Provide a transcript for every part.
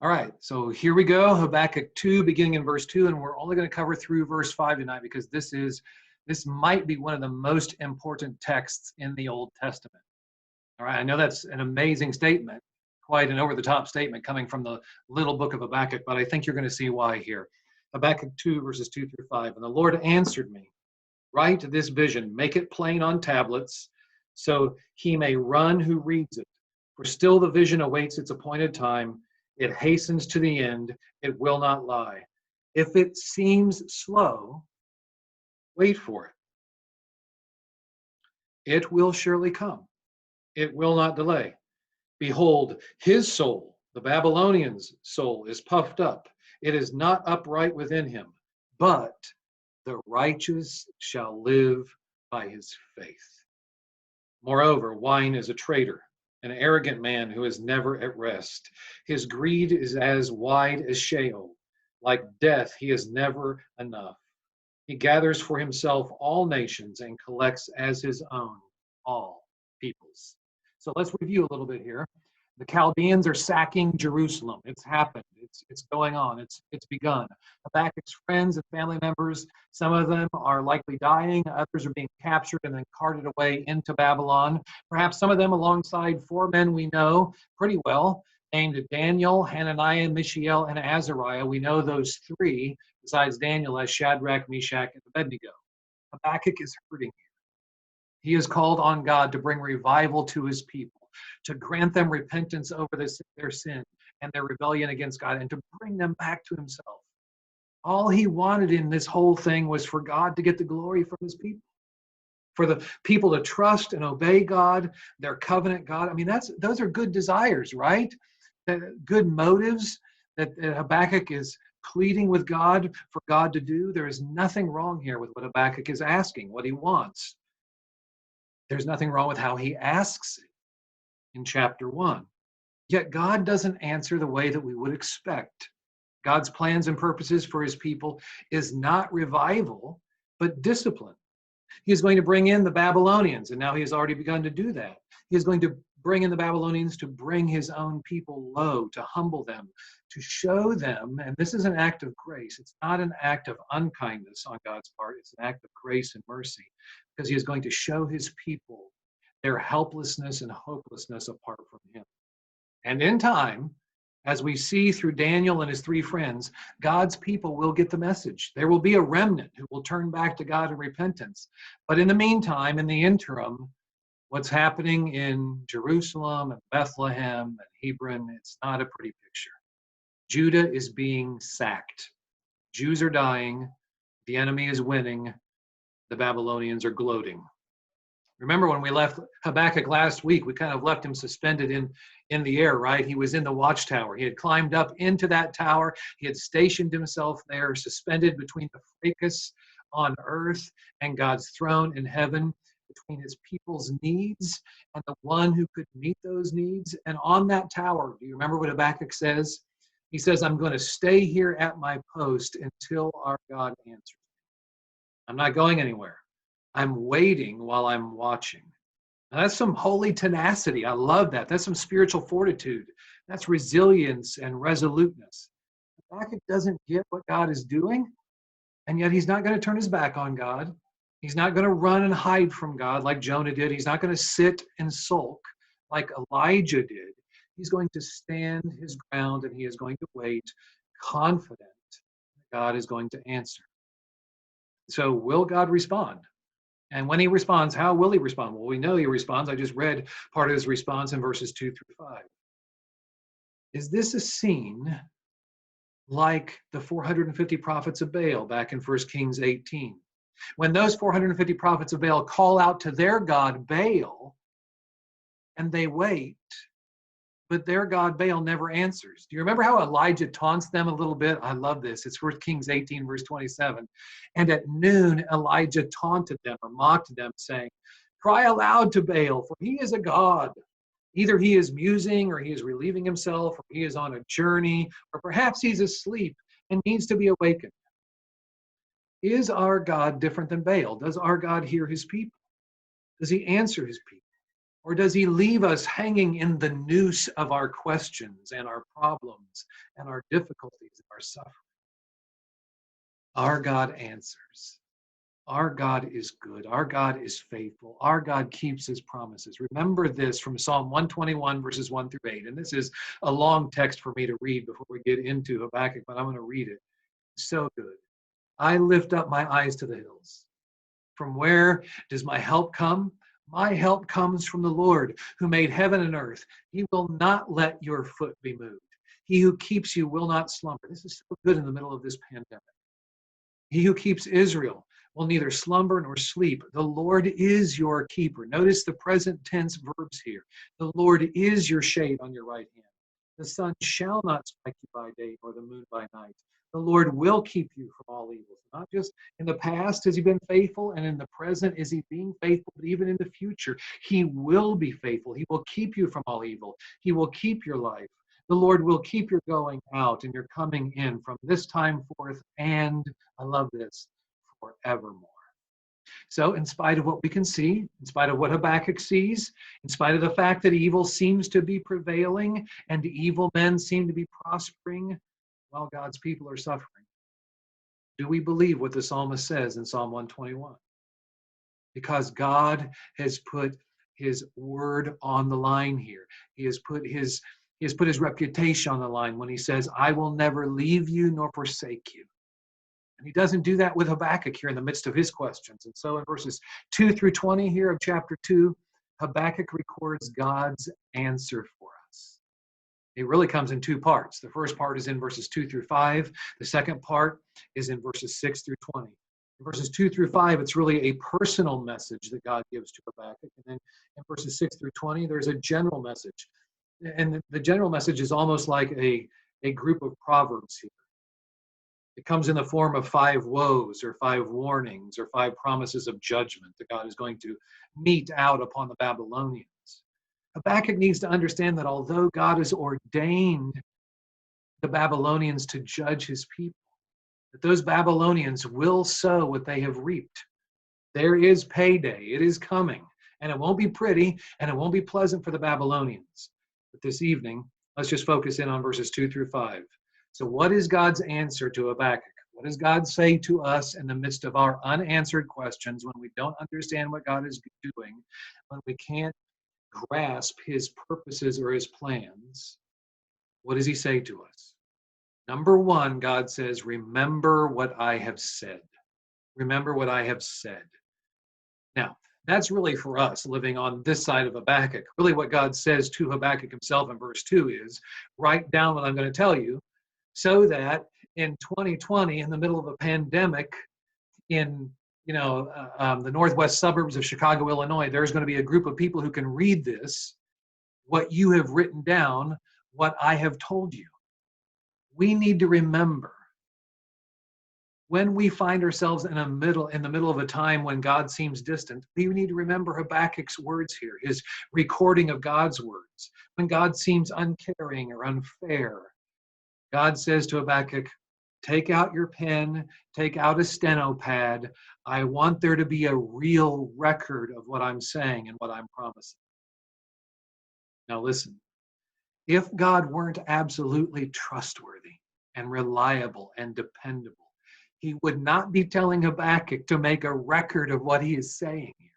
All right, so here we go, Habakkuk 2, beginning in verse 2, and we're only going to cover through verse 5 tonight because this might be one of the most important texts in the Old Testament. All right, I know that's an amazing statement, quite an over-the-top statement coming from the little book of Habakkuk, but I think you're going to see why here. Habakkuk 2, verses 2 through 5. And the Lord answered me, write this vision, make it plain on tablets, so he may run who reads it. For still the vision awaits its appointed time. It hastens to the end. It will not lie. If it seems slow, wait for it. It will surely come. It will not delay. Behold, his soul, the Babylonian's soul, is puffed up. It is not upright within him, but the righteous shall live by his faith. Moreover, wine is a traitor, an arrogant man who is never at rest. His greed is as wide as Sheol. Like death, he is never enough. He gathers for himself all nations and collects as his own all peoples. So let's review a little bit here. The Chaldeans are sacking Jerusalem. It's happened. It's going on. It's begun. Habakkuk's friends and family members, some of them are likely dying. Others are being captured and then carted away into Babylon. Perhaps some of them alongside four men we know pretty well, named Daniel, Hananiah, Mishael, and Azariah. We know those three, besides Daniel, as Shadrach, Meshach, and Abednego. Habakkuk is hurting here. He is called on God to bring revival to his people, to grant them repentance over their sin and their rebellion against God, and to bring them back to himself. All he wanted in this whole thing was for God to get the glory from his people, for the people to trust and obey God, their covenant God. I mean, those are good desires, right? Good motives that Habakkuk is pleading with God for God to do. There is nothing wrong here with what Habakkuk is asking, what he wants. There's nothing wrong with how he asks it in chapter 1. Yet God doesn't answer the way that we would expect. God's plans and purposes for his people is not revival, but discipline. He is going to bring in the Babylonians, and now he has already begun to do that. He is going to bring in the Babylonians to bring his own people low, to humble them, to show them, and this is an act of grace. It's not an act of unkindness on God's part. It's an act of grace and mercy, because he is going to show his people their helplessness and hopelessness apart from him. And in time, as we see through Daniel and his three friends, God's people will get the message. There will be a remnant who will turn back to God in repentance. But in the meantime, in the interim, what's happening in Jerusalem and Bethlehem and Hebron, it's not a pretty picture. Judah is being sacked. Jews are dying. The enemy is winning. The Babylonians are gloating. Remember when we left Habakkuk last week, we kind of left him suspended in the air, right? He was in the watchtower. He had climbed up into that tower. He had stationed himself there, suspended between the fracas on earth and God's throne in heaven, between his people's needs and the one who could meet those needs. And on that tower, do you remember what Habakkuk says? He says, I'm going to stay here at my post until our God answers me. I'm not going anywhere. I'm waiting while I'm watching. Now, that's some holy tenacity. I love that. That's some spiritual fortitude. That's resilience and resoluteness. Habakkuk doesn't get what God is doing, and yet he's not going to turn his back on God. He's not going to run and hide from God like Jonah did. He's not going to sit and sulk like Elijah did. He's going to stand his ground, and he is going to wait, confident that God is going to answer. So will God respond? And when he responds, how will he respond? Well, we know he responds. I just read part of his response in verses 2 through 5. Is this a scene like the 450 prophets of Baal back in 1 Kings 18? When those 450 prophets of Baal call out to their god Baal, and they wait, but their god Baal never answers. Do you remember how Elijah taunts them a little bit? I love this. It's 1 Kings 18, verse 27. And at noon, Elijah taunted them or mocked them, saying, cry aloud to Baal, for he is a god. Either he is musing, or he is relieving himself, or he is on a journey, or perhaps he's asleep and needs to be awakened. Is our God different than Baal? Does our God hear his people? Does he answer his people? Or does he leave us hanging in the noose of our questions and our problems and our difficulties and our suffering? Our God answers. Our God is good. Our God is faithful. Our God keeps his promises. Remember this from Psalm 121, verses 1 through 8. And this is a long text for me to read before we get into Habakkuk, but I'm going to read it. It's so good. I lift up my eyes to the hills. From where does my help come? My help comes from the Lord, who made heaven and earth. He will not let your foot be moved. He who keeps you will not slumber. This is so good in the middle of this pandemic. He who keeps Israel will neither slumber nor sleep. The Lord is your keeper. Notice the present tense verbs here. The Lord is your shade on your right hand. The sun shall not strike you by day, nor the moon by night. The Lord will keep you from all evil. Not just in the past has he been faithful, and in the present is he being faithful, but even in the future, he will be faithful. He will keep you from all evil. He will keep your life. The Lord will keep your going out and your coming in from this time forth, and I love this, forevermore. So, in spite of what we can see, in spite of what Habakkuk sees, in spite of the fact that evil seems to be prevailing and evil men seem to be prospering while God's people are suffering, do we believe what the psalmist says in Psalm 121? Because God has put his word on the line here. He has put his reputation on the line when he says, I will never leave you nor forsake you. And he doesn't do that with Habakkuk here in the midst of his questions. And so in verses 2 through 20 here of chapter 2, Habakkuk records God's answer for us. It really comes in two parts. The first part is in verses 2 through 5. The second part is in verses 6 through 20. In verses 2 through 5, it's really a personal message that God gives to Habakkuk. And then in verses 6 through 20, there's a general message. And the general message is almost like a group of proverbs here. It comes in the form of 5 woes or 5 warnings or 5 promises of judgment that God is going to mete out upon the Babylonians. Habakkuk needs to understand that although God has ordained the Babylonians to judge his people, that those Babylonians will sow what they have reaped. There is payday. It is coming. And it won't be pretty, and it won't be pleasant for the Babylonians. But this evening, let's just focus in on verses 2 through 5. So what is God's answer to Habakkuk? What does God say to us in the midst of our unanswered questions when we don't understand what God is doing, when we can't grasp his purposes or his plans? What does he say to us? Number 1, God says, remember what I have said. Remember what I have said. Now, that's really for us living on this side of Habakkuk. Really what God says to Habakkuk himself in verse 2 is, write down what I'm going to tell you so that in 2020, in the middle of a pandemic, in the northwest suburbs of Chicago, Illinois, there's going to be a group of people who can read this, what you have written down, what I have told you. We need to remember when we find ourselves in the middle of a time when God seems distant, we need to remember Habakkuk's words here, his recording of God's words. When God seems uncaring or unfair, God says to Habakkuk, take out your pen, take out a steno pad. I want there to be a real record of what I'm saying and what I'm promising. Now listen, if God weren't absolutely trustworthy and reliable and dependable, he would not be telling Habakkuk to make a record of what he is saying here.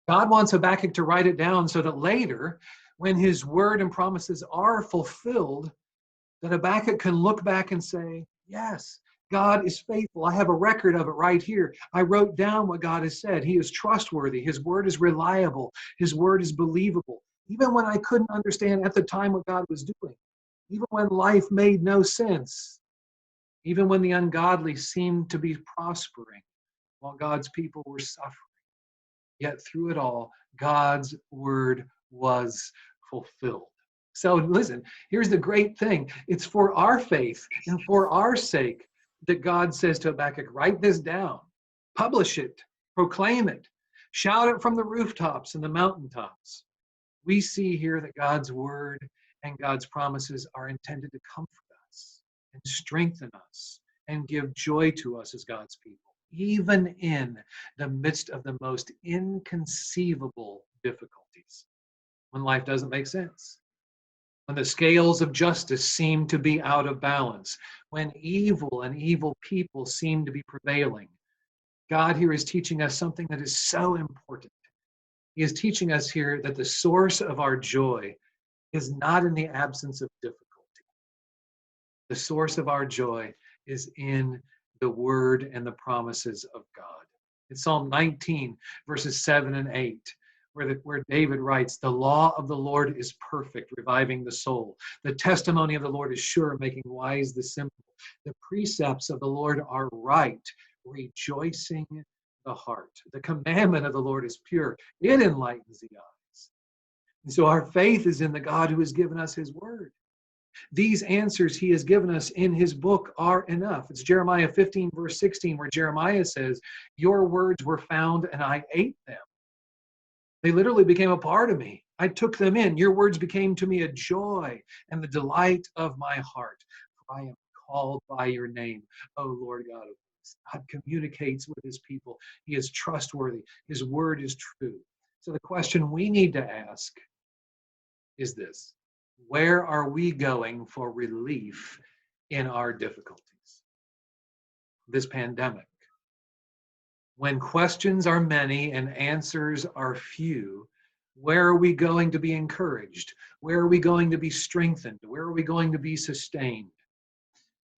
God wants Habakkuk to write it down so that later, when his word and promises are fulfilled, that Habakkuk can look back and say, yes, God is faithful. I have a record of it right here. I wrote down what God has said. He is trustworthy. His word is reliable. His word is believable. Even when I couldn't understand at the time what God was doing, even when life made no sense, even when the ungodly seemed to be prospering while God's people were suffering, yet through it all, God's word was fulfilled. So listen, here's the great thing. It's for our faith and for our sake that God says to Habakkuk, write this down, publish it, proclaim it, shout it from the rooftops and the mountaintops. We see here that God's word and God's promises are intended to comfort us and strengthen us and give joy to us as God's people, even in the midst of the most inconceivable difficulties. difficulties, when life doesn't make sense, when the scales of justice seem to be out of balance, when evil and evil people seem to be prevailing. God here is teaching us something that is so important. He is teaching us here that the source of our joy is not in the absence of difficulty. The source of our joy is in the word and the promises of God. In Psalm 19, verses 7 and 8, where David writes, "The law of the Lord is perfect, reviving the soul. The testimony of the Lord is sure, making wise the simple. The precepts of the Lord are right, rejoicing the heart. The commandment of the Lord is pure, it enlightens the eyes." And so our faith is in the God who has given us his word. These answers he has given us in his book are enough. It's Jeremiah 15, verse 16, where Jeremiah says, "Your words were found and I ate them." They literally became a part of me. I took them in. Your words became to me a joy and the delight of my heart. For I am called by your name, O Lord God of hosts. God communicates with his people. He is trustworthy. His word is true. So the question we need to ask is this: where are we going for relief in our difficulties? This pandemic. When questions are many and answers are few, where are we going to be encouraged? Where are we going to be strengthened? Where are we going to be sustained?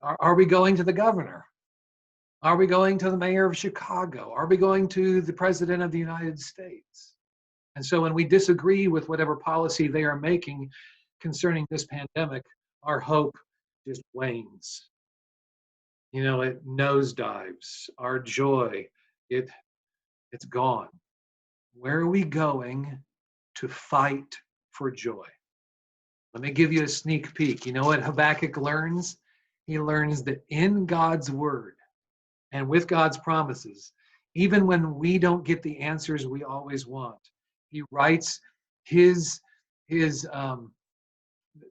Are we going to the governor? Are we going to the mayor of Chicago? Are we going to the president of the United States? And so when we disagree with whatever policy they are making concerning this pandemic, our hope just wanes. It nosedives. Our joy, it's gone. Where are we going to fight for joy? Let me give you a sneak peek. You know what Habakkuk learns? He learns that in God's word and with God's promises, even when we don't get the answers we always want, he writes the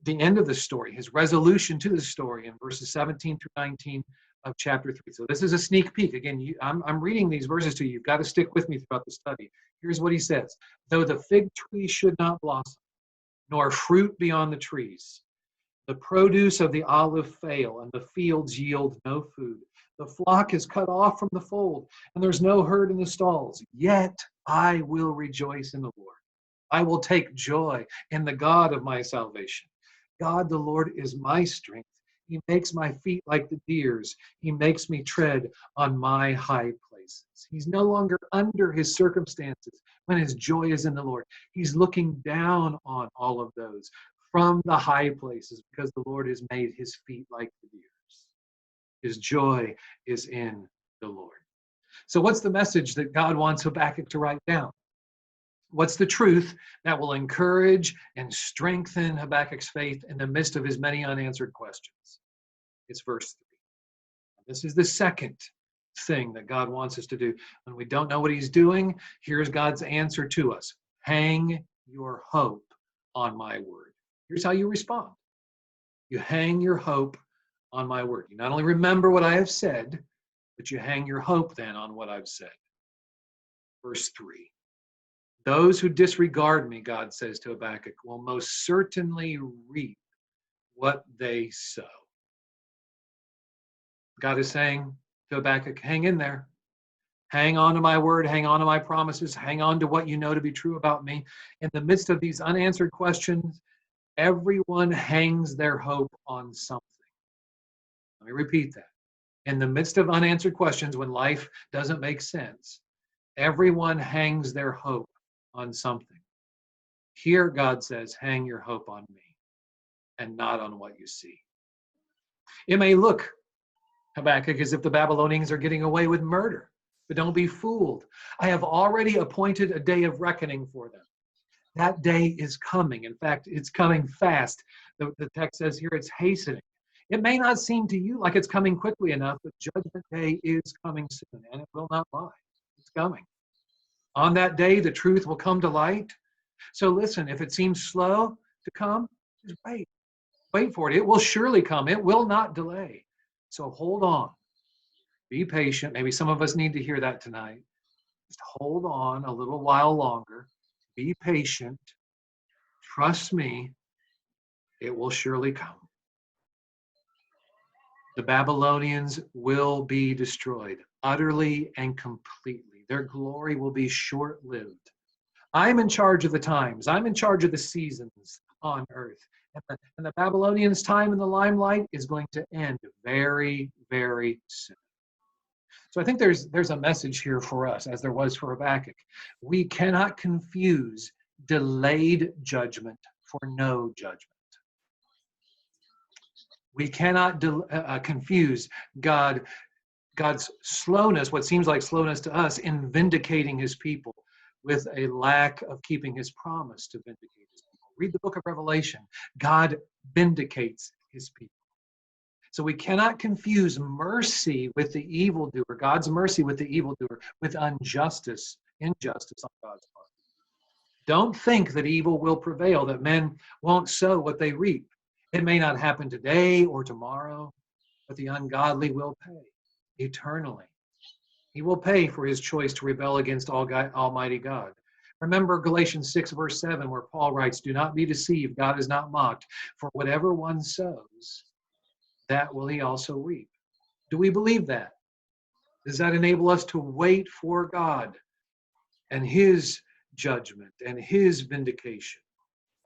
end of the story, his resolution to the story in verses 17 through 19 of chapter 3. So this is a sneak peek. Again, I'm reading these verses to you. You've got to stick with me throughout the study. Here's what he says. "Though the fig tree should not blossom, nor fruit be on the trees, the produce of the olive fail, and the fields yield no food. The flock is cut off from the fold, and there's no herd in the stalls. Yet I will rejoice in the Lord. I will take joy in the God of my salvation. God the Lord is my strength. He makes my feet like the deer's. He makes me tread on my high places." He's no longer under his circumstances when his joy is in the Lord. He's looking down on all of those from the high places because the Lord has made his feet like the deer's. His joy is in the Lord. So what's the message that God wants Habakkuk to write down? What's the truth that will encourage and strengthen Habakkuk's faith in the midst of his many unanswered questions? It's verse 3. This is the second thing that God wants us to do. When we don't know what he's doing, here's God's answer to us. Hang your hope on my word. Here's how you respond. You hang your hope on my word. You not only remember what I have said, but you hang your hope then on what I've said. Verse 3. "Those who disregard me," God says to Habakkuk, "will most certainly reap what they sow." God is saying to Habakkuk, hang in there. Hang on to my word, hang on to my promises, hang on to what you know to be true about me. In the midst of these unanswered questions, everyone hangs their hope on something. Let me repeat that. In the midst of unanswered questions, when life doesn't make sense, everyone hangs their hope on something. Here, God says, hang your hope on me and not on what you see. It may look, Habakkuk, as if the Babylonians are getting away with murder, but don't be fooled. I have already appointed a day of reckoning for them. That day is coming. In fact, it's coming fast. The text says here it's hastening. It may not seem to you like it's coming quickly enough, but Judgment Day is coming soon, and it will not lie. It's coming. On that day, the truth will come to light. So listen, if it seems slow to come, just wait. Wait for it. It will surely come. It will not delay. So hold on. Be patient. Maybe some of us need to hear that tonight. Just hold on a little while longer. Be patient. Trust me. It will surely come. The Babylonians will be destroyed utterly and completely. Their glory will be short-lived. I'm in charge of the times. I'm in charge of the seasons on earth. And the Babylonians' time in the limelight is going to end very, very soon. So I think there's a message here for us, as there was for Habakkuk. We cannot confuse delayed judgment for no judgment. We cannot confuse God's slowness, what seems like slowness to us, in vindicating his people, with a lack of keeping his promise to vindicate his people. Read the book of Revelation. God vindicates his people. So we cannot confuse mercy with the evildoer, God's mercy with the evildoer, with injustice on God's part. Don't think that evil will prevail, that men won't sow what they reap. It may not happen today or tomorrow, but the ungodly will pay eternally. He will pay for his choice to rebel against Almighty God. Remember Galatians 6, verse 7, where Paul writes, "Do not be deceived, God is not mocked. For whatever one sows, that will he also reap." Do we believe that? Does that enable us to wait for God and his judgment and his vindication?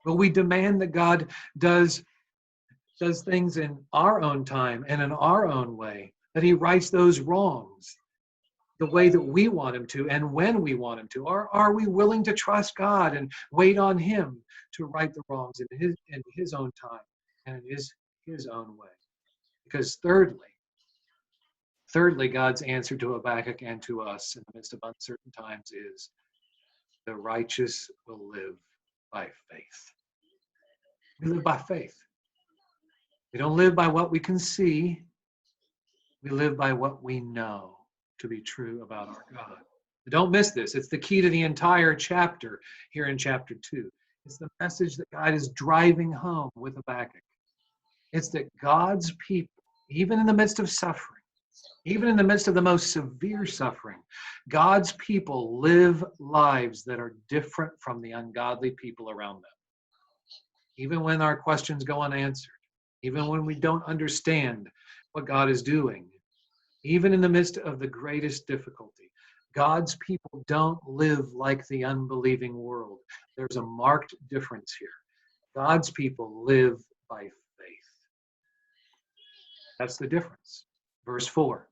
Will we demand that God does things in our own time and in our own way, that he rights those wrongs the way that we want him to and when we want him to? Or are we willing to trust God and wait on him to right the wrongs in his own time and in his own way? Because thirdly, God's answer to Habakkuk and to us in the midst of uncertain times is, the righteous will live by faith. We live by faith. We don't live by what we can see. We live by what we know to be true about our God. Don't miss this. It's the key to the entire chapter here in chapter 2. It's the message that God is driving home with Habakkuk. It's that God's people, even in the midst of suffering, even in the midst of the most severe suffering, God's people live lives that are different from the ungodly people around them. Even when our questions go unanswered, even when we don't understand what God is doing, even in the midst of the greatest difficulty, God's people don't live like the unbelieving world. There's a marked difference here. God's people live by faith. That's the difference. Verse 4.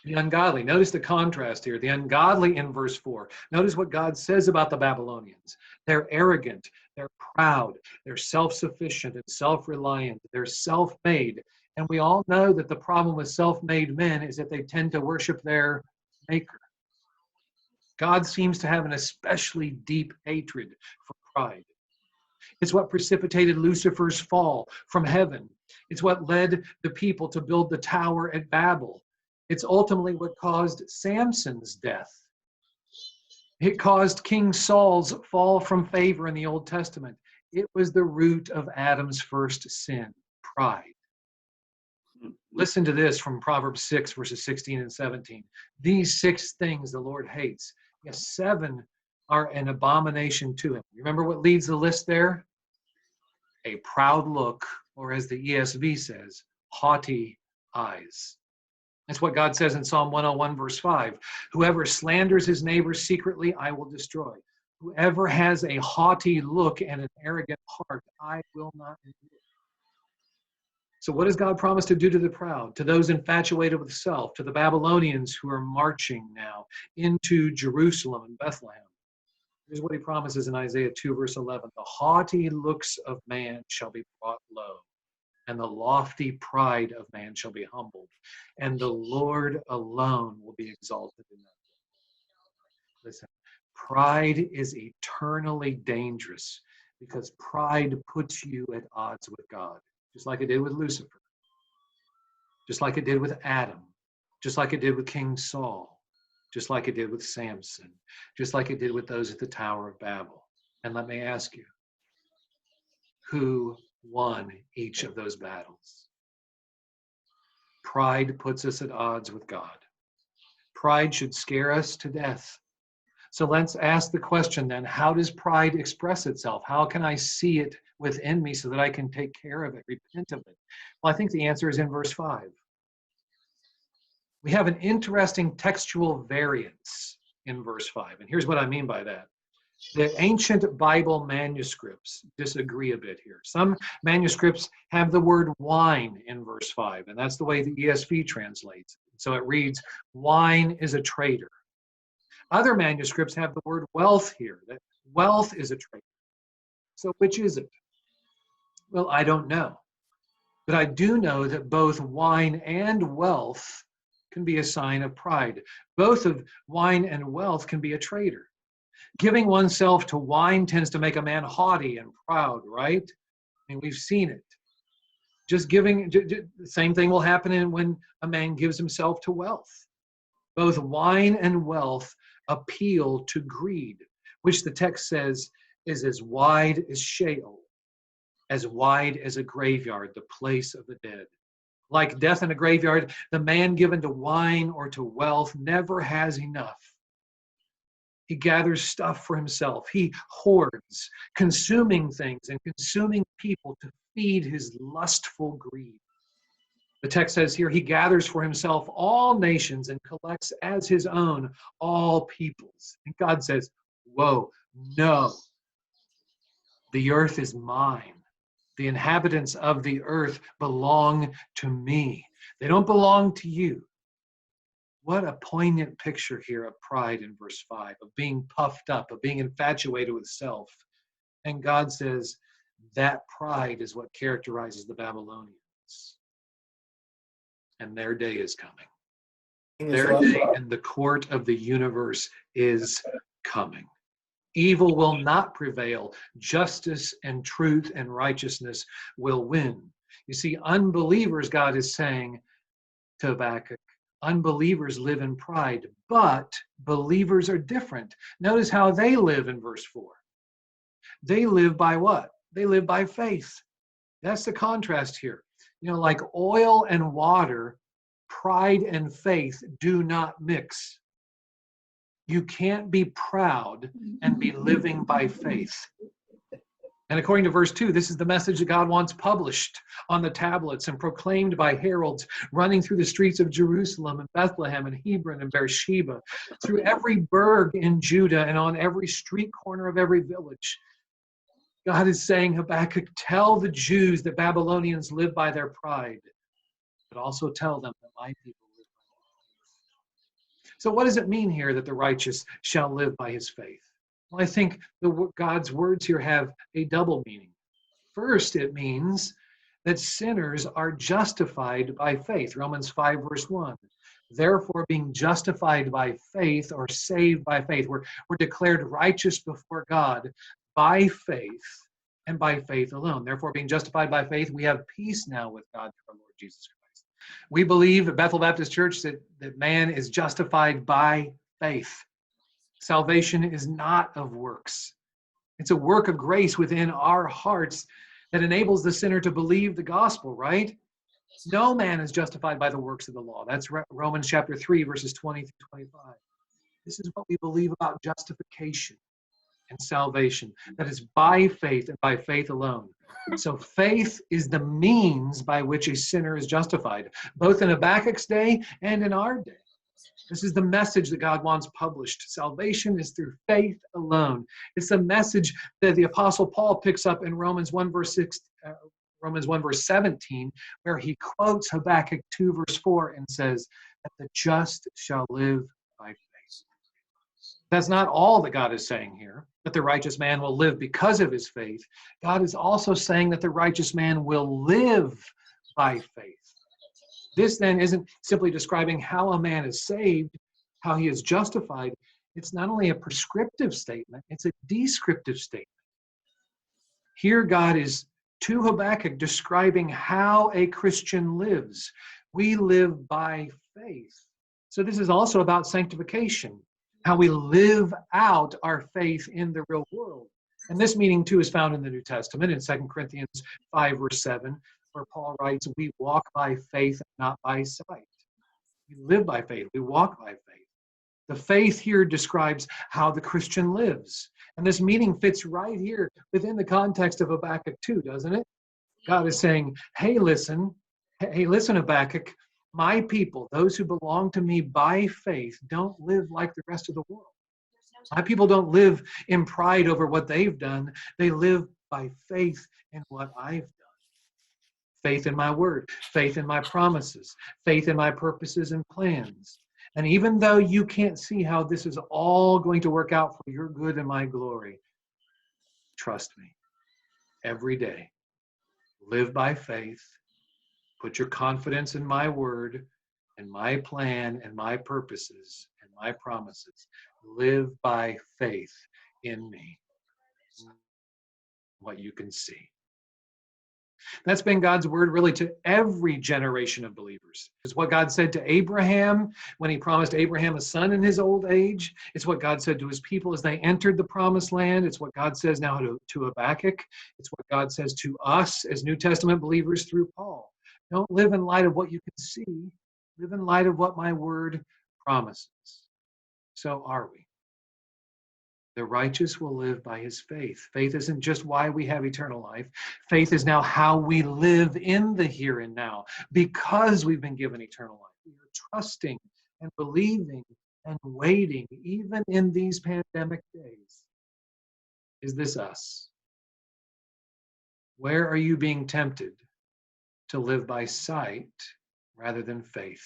The ungodly. Notice the contrast here. The ungodly in verse 4. Notice what God says about the Babylonians. They're arrogant. They're proud. They're self-sufficient and self-reliant. They're self-made. And we all know that the problem with self-made men is that they tend to worship their maker. God seems to have an especially deep hatred for pride. It's what precipitated Lucifer's fall from heaven. It's what led the people to build the tower at Babel. It's ultimately what caused Samson's death. It caused King Saul's fall from favor in the Old Testament. It was the root of Adam's first sin, pride. Listen to this from Proverbs 6, verses 16 and 17. These 6 things the Lord hates. Yes, 7 are an abomination to him. Remember what leads the list there? A proud look, or as the ESV says, haughty eyes. That's what God says in Psalm 101, verse 5. Whoever slanders his neighbor secretly, I will destroy. Whoever has a haughty look and an arrogant heart, I will not endure. So what does God promise to do to the proud, to those infatuated with self, to the Babylonians who are marching now into Jerusalem and Bethlehem? Here's what he promises in Isaiah 2, verse 11. The haughty looks of man shall be brought low, and the lofty pride of man shall be humbled, and the Lord alone will be exalted in them. Listen, pride is eternally dangerous because pride puts you at odds with God, just like it did with Lucifer, just like it did with Adam, just like it did with King Saul, just like it did with Samson, just like it did with those at the Tower of Babel. And let me ask you, who won each of those battles? Pride puts us at odds with God. Pride should scare us to death. So let's ask the question then, how does pride express itself? How can I see it within me so that I can take care of it, repent of it? Well, I think the answer is in verse 5. We have an interesting textual variance in verse 5. And here's what I mean by that. The ancient Bible manuscripts disagree a bit here. Some manuscripts have the word wine in verse 5, and that's the way the ESV translates. So it reads, wine is a traitor. Other manuscripts have the word wealth here, that wealth is a traitor. So which is it? Well, I don't know. But I do know that both wine and wealth can be a sign of pride. Both of wine and wealth can be a traitor. Giving oneself to wine tends to make a man haughty and proud, right? I mean, we've seen it. Just giving, the same thing will happen when a man gives himself to wealth. Both wine and wealth appeal to greed, which the text says is as wide as Sheol, as wide as a graveyard, the place of the dead. Like death in a graveyard, the man given to wine or to wealth never has enough. He gathers stuff for himself. He hoards, consuming things and consuming people to feed his lustful greed. The text says here, he gathers for himself all nations and collects as his own all peoples. And God says, whoa, no. The earth is mine. The inhabitants of the earth belong to me. They don't belong to you. What a poignant picture here of pride in verse 5, of being puffed up, of being infatuated with self. And God says that pride is what characterizes the Babylonians. And their day is coming. Their day in the court of the universe is coming. Evil will not prevail. Justice and truth and righteousness will win. You see, unbelievers, God is saying to Habakkuk, unbelievers live in pride, but believers are different. Notice how they live in verse 4. They live by what? They live by faith. That's the contrast here. You know, like oil and water, pride and faith do not mix. You can't be proud and be living by faith. And according to verse 2, this is the message that God wants published on the tablets and proclaimed by heralds running through the streets of Jerusalem and Bethlehem and Hebron and Beersheba, through every burg in Judah and on every street corner of every village. God is saying, Habakkuk, tell the Jews that Babylonians live by their pride, but also tell them that my people live by their faith. So what does it mean here that the righteous shall live by his faith? Well, I think God's words here have a double meaning. First, it means that sinners are justified by faith. Romans 5, verse 1. Therefore, being justified by faith or saved by faith, we're declared righteous before God by faith and by faith alone. Therefore, being justified by faith, we have peace now with God through our Lord Jesus Christ. We believe at Bethel Baptist Church that man is justified by faith. Salvation is not of works. It's a work of grace within our hearts that enables the sinner to believe the gospel, right? No man is justified by the works of the law. That's Romans chapter 3, verses 20 through 25. This is what we believe about justification and salvation. That is by faith and by faith alone. So faith is the means by which a sinner is justified, both in Habakkuk's day and in our day. This is the message that God wants published. Salvation is through faith alone. It's the message that the Apostle Paul picks up in Romans 1 verse 17, where he quotes Habakkuk 2 verse 4 and says that the just shall live by faith. That's not all that God is saying here, that the righteous man will live because of his faith. God is also saying that the righteous man will live by faith. This then isn't simply describing how a man is saved, how he is justified. It's not only a prescriptive statement, it's a descriptive statement. Here God is, to Habakkuk, describing how a Christian lives. We live by faith. So this is also about sanctification, how we live out our faith in the real world. And this meaning too is found in the New Testament in 2 Corinthians 5 verse 7. Where Paul writes, we walk by faith, not by sight. We live by faith. We walk by faith. The faith here describes how the Christian lives. And this meaning fits right here within the context of Habakkuk 2, doesn't it? God is saying, hey, listen, Habakkuk, my people, those who belong to me by faith, don't live like the rest of the world. My people don't live in pride over what they've done. They live by faith in what I've done. Faith in my word, faith in my promises, faith in my purposes and plans. And even though you can't see how this is all going to work out for your good and my glory, trust me, every day, live by faith, put your confidence in my word and my plan and my purposes and my promises. Live by faith in me, what you can see. That's been God's word really to every generation of believers. It's what God said to Abraham when he promised Abraham a son in his old age. It's what God said to his people as they entered the promised land. It's what God says now to Habakkuk. It's what God says to us as New Testament believers through Paul. Don't live in light of what you can see. Live in light of what my word promises. So are we. The righteous will live by his faith. Faith isn't just why we have eternal life. Faith is now how we live in the here and now because we've been given eternal life. We are trusting and believing and waiting even in these pandemic days. Is this us? Where are you being tempted to live by sight rather than faith?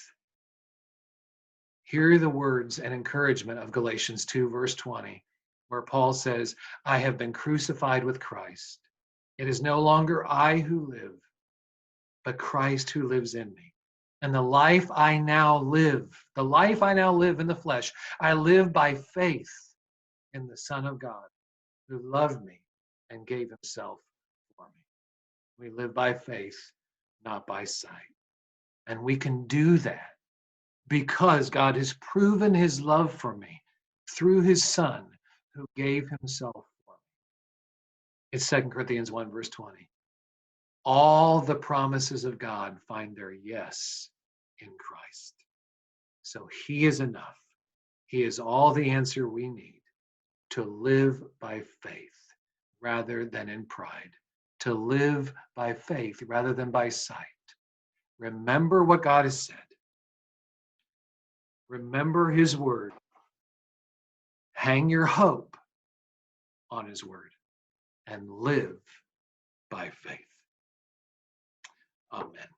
Hear the words and encouragement of Galatians 2, verse 20. Where Paul says, I have been crucified with Christ. It is no longer I who live, but Christ who lives in me. And the life I now live in the flesh, I live by faith in the Son of God who loved me and gave himself for me. We live by faith, not by sight. And we can do that because God has proven his love for me through his Son who gave himself for me. It's 2 Corinthians 1, verse 20. All the promises of God find their yes in Christ. So he is enough. He is all the answer we need to live by faith rather than in pride, to live by faith rather than by sight. Remember what God has said. Remember his word. Hang your hope on his word and live by faith. Amen.